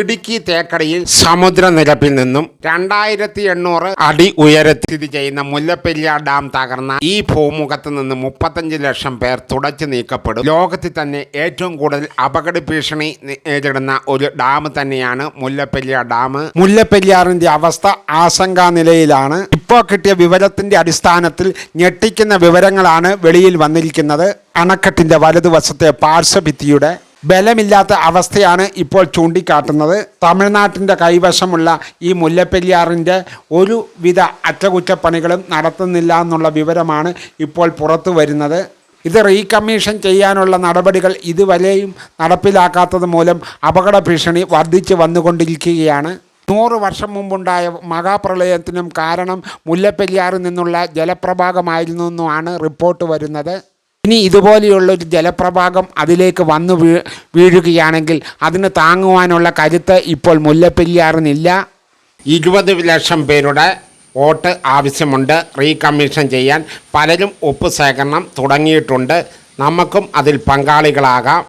ഇടുക്കി തേക്കടിയിൽ സമുദ്രനിരപ്പിൽ നിന്നും 2800 അടി ഉയരത്തിൽ സ്ഥിതി ചെയ്യുന്ന മുല്ലപ്പെരിയാർ ഡാം തകർന്ന ഈ ഭൂമുഖത്ത് നിന്ന് 35 ലക്ഷം പേർ തുടച്ചു നീക്കപ്പെടും. ലോകത്തിൽ തന്നെ ഏറ്റവും കൂടുതൽ അപകട ഭീഷണി നേരിടുന്ന ഒരു ഡാം തന്നെയാണ് മുല്ലപ്പെരിയാർ ഡാം. മുല്ലപ്പെരിയാറിന്റെ അവസ്ഥ ആശങ്കാനിലയിലാണ്. ഇപ്പോൾ കിട്ടിയ വിവരത്തിന്റെ അടിസ്ഥാനത്തിൽ ഞെട്ടിക്കുന്ന വിവരങ്ങളാണ് വെളിയിൽ വന്നിരിക്കുന്നത്. അണക്കെട്ടിന്റെ വലതുവശത്തെ പാർശ്വഭിത്തിയുടെ ബലമില്ലാത്ത അവസ്ഥയാണ് ഇപ്പോൾ ചൂണ്ടിക്കാട്ടുന്നത്. തമിഴ്നാട്ടിൻ്റെ കൈവശമുള്ള ഈ മുല്ലപ്പെരിയാറിൻ്റെ ഒരുവിധ അറ്റകുറ്റപ്പണികളും നടത്തുന്നില്ല എന്നുള്ള വിവരമാണ് ഇപ്പോൾ പുറത്തു വരുന്നത്. ഇത് റീകമ്മീഷൻ ചെയ്യാനുള്ള നടപടികൾ ഇതുവരെയും നടപ്പിലാക്കാത്തത് മൂലം അപകട ഭീഷണി വർദ്ധിച്ചു വന്നുകൊണ്ടിരിക്കുകയാണ്. 100 വർഷം മുമ്പുണ്ടായ മഹാപ്രളയത്തിനും കാരണം മുല്ലപ്പെരിയാറിൽ നിന്നുള്ള ജലപ്രവാഹമായിരുന്നു എന്നാണ് റിപ്പോർട്ട് വരുന്നത്. ഇനി ഇതുപോലെയുള്ളൊരു ജലപ്രവാഹം അതിലേക്ക് വന്നു വീഴുകയാണെങ്കിൽ അതിന് താങ്ങുവാനുള്ള കരുത്ത് ഇപ്പോൾ മുല്ലപ്പെരിയാറിനില്ല. 20 ലക്ഷം പേരുടെ വോട്ട് ആവശ്യമുണ്ട് റീകമ്മീഷൻ ചെയ്യാൻ. പലരും ഒപ്പ് ശേഖരണം തുടങ്ങിയിട്ടുണ്ട്. നമുക്കും അതിൽ പങ്കാളികളാകാം.